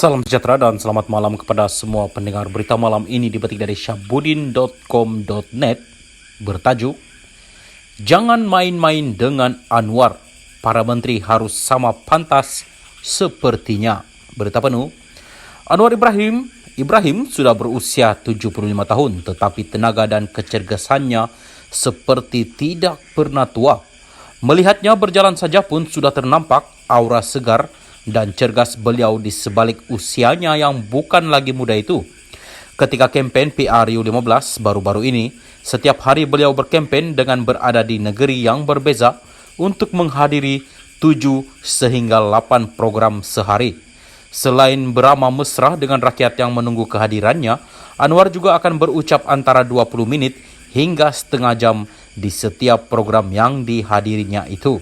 Salam sejahtera dan selamat malam kepada semua pendengar berita malam ini dipetik dari syahbudin.com.net bertajuk Jangan main-main dengan Anwar, para menteri harus sama pantas sepertinya. Berita penuh, Anwar Ibrahim sudah berusia 75 tahun tetapi tenaga dan kecergasannya seperti tidak pernah tua. Melihatnya berjalan saja pun sudah ternampak aura segar dan cergas beliau di sebalik usianya yang bukan lagi muda itu. Ketika kempen PRU15 baru-baru ini, setiap hari beliau berkempen dengan berada di negeri yang berbeza untuk menghadiri 7 sehingga 8 program sehari. Selain beramah mesra dengan rakyat yang menunggu kehadirannya, Anwar juga akan berucap antara 20 menit hingga setengah jam di setiap program yang dihadirinya itu.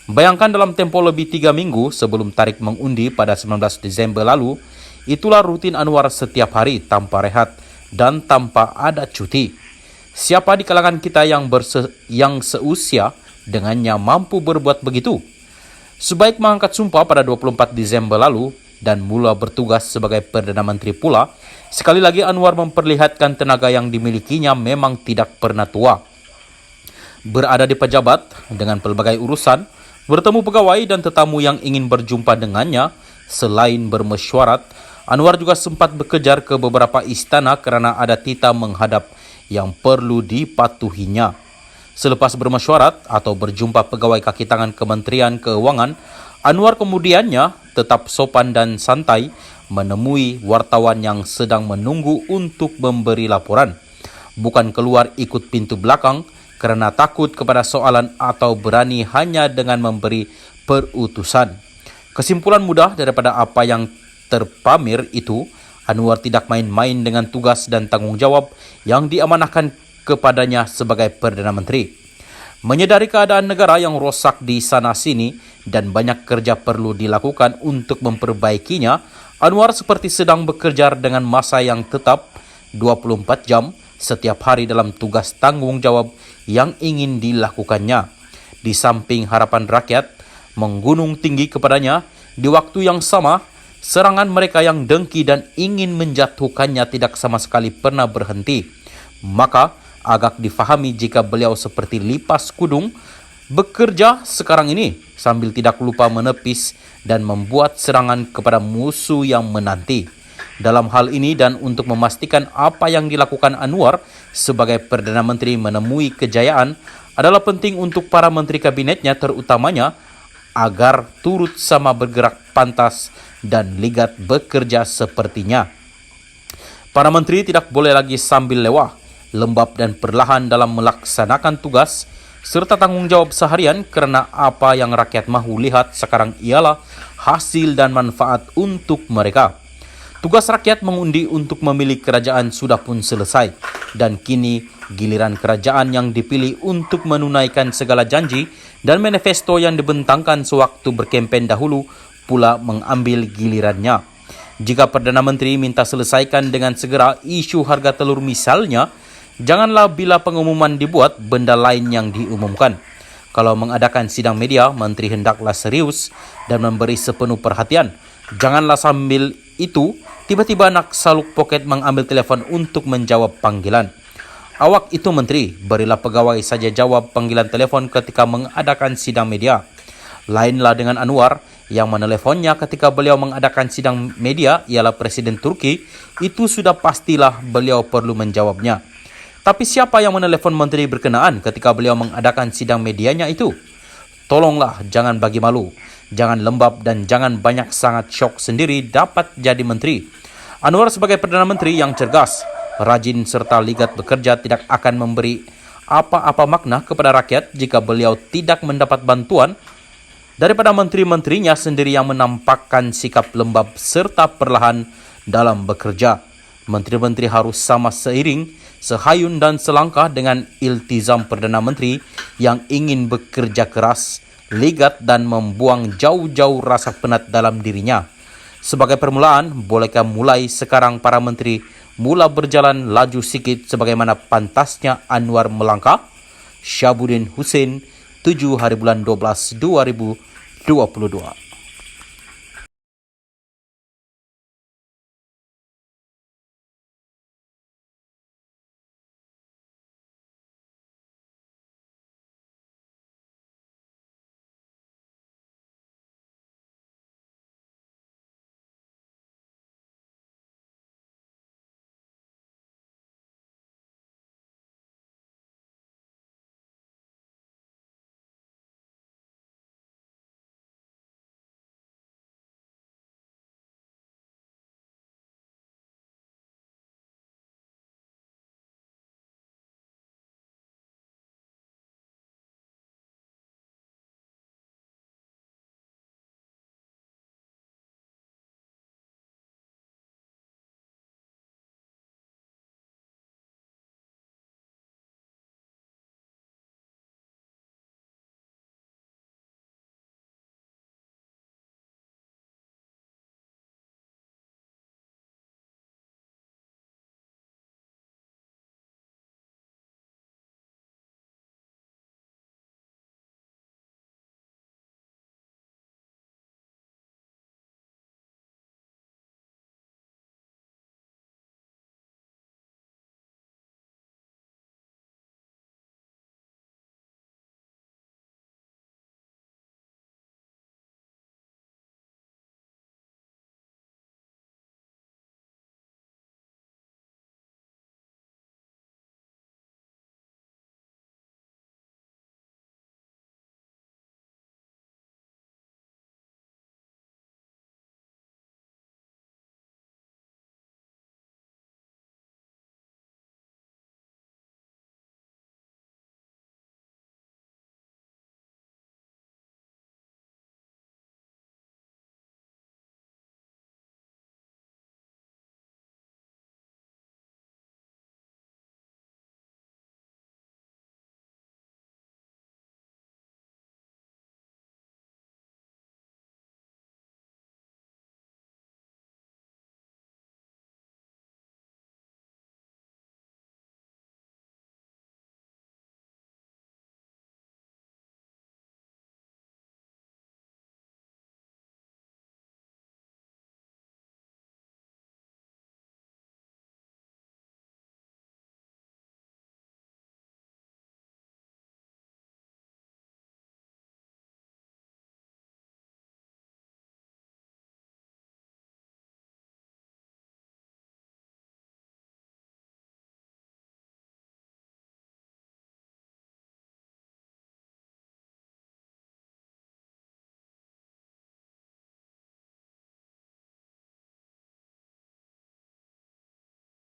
Bayangkan dalam tempo lebih 3 minggu sebelum tarik mengundi pada 19 Desember lalu, itulah rutin Anwar setiap hari tanpa rehat dan tanpa ada cuti. Siapa di kalangan kita yang seusia dengannya mampu berbuat begitu? Sebaik mengangkat sumpah pada 24 Desember lalu dan mula bertugas sebagai Perdana Menteri pula, sekali lagi Anwar memperlihatkan tenaga yang dimilikinya memang tidak pernah tua. Berada di pejabat dengan pelbagai urusan, bertemu pegawai dan tetamu yang ingin berjumpa dengannya, selain bermesyuarat, Anwar juga sempat bekejar ke beberapa istana kerana ada titah menghadap yang perlu dipatuhinya. Selepas bermesyuarat atau berjumpa pegawai kaki tangan Kementerian Keuangan, Anwar kemudiannya tetap sopan dan santai menemui wartawan yang sedang menunggu untuk memberi laporan. Bukan keluar ikut pintu belakang, kerana takut kepada soalan atau berani hanya dengan memberi perutusan. Kesimpulan mudah daripada apa yang terpamir itu, Anwar tidak main-main dengan tugas dan tanggungjawab yang diamanahkan kepadanya sebagai Perdana Menteri. Menyedari keadaan negara yang rosak di sana-sini dan banyak kerja perlu dilakukan untuk memperbaikinya, Anwar seperti sedang bekerja dengan masa yang tetap 24 jam setiap hari dalam tugas tanggung jawab yang ingin dilakukannya. Di samping harapan rakyat menggunung tinggi kepadanya, di waktu yang sama, serangan mereka yang dengki dan ingin menjatuhkannya tidak sama sekali pernah berhenti. Maka, agak difahami jika beliau seperti lipas kudung, bekerja sekarang ini sambil tidak lupa menepis dan membuat serangan kepada musuh yang menanti. Dalam hal ini dan untuk memastikan apa yang dilakukan Anwar sebagai Perdana Menteri menemui kejayaan adalah penting untuk para menteri kabinetnya terutamanya agar turut sama bergerak pantas dan ligat bekerja sepertinya. Para menteri tidak boleh lagi sambil lewah, lembab dan perlahan dalam melaksanakan tugas serta tanggung jawab seharian kerana apa yang rakyat mahu lihat sekarang ialah hasil dan manfaat untuk mereka. Tugas rakyat mengundi untuk memilih kerajaan sudah pun selesai dan kini giliran kerajaan yang dipilih untuk menunaikan segala janji dan manifesto yang dibentangkan sewaktu berkempen dahulu pula mengambil gilirannya. Jika Perdana Menteri minta selesaikan dengan segera isu harga telur misalnya, janganlah bila pengumuman dibuat benda lain yang diumumkan. Kalau mengadakan sidang media, menteri hendaklah serius dan memberi sepenuh perhatian. Janganlah sambil itu tiba-tiba nak saluk poket mengambil telefon untuk menjawab panggilan. Awak itu menteri, berilah pegawai saja jawab panggilan telefon ketika mengadakan sidang media. Lainlah dengan Anwar yang meneleponnya ketika beliau mengadakan sidang media ialah Presiden Turki, itu sudah pastilah beliau perlu menjawabnya. Tapi siapa yang menelepon menteri berkenaan ketika beliau mengadakan sidang medianya itu? Tolonglah jangan bagi malu, jangan lembab dan jangan banyak sangat syok sendiri dapat jadi menteri. Anwar sebagai Perdana Menteri yang cergas, rajin serta ligat bekerja tidak akan memberi apa-apa makna kepada rakyat jika beliau tidak mendapat bantuan daripada menteri-menterinya sendiri yang menampakkan sikap lembab serta perlahan dalam bekerja. Menteri-menteri harus sama seiring, sehayun dan selangkah dengan iltizam Perdana Menteri yang ingin bekerja keras, ligat dan membuang jauh-jauh rasa penat dalam dirinya. Sebagai permulaan, bolehkah mulai sekarang para menteri mula berjalan laju sikit sebagaimana pantasnya Anwar melangkah? Syahbudin Hussein, 7 hari bulan 12 2022.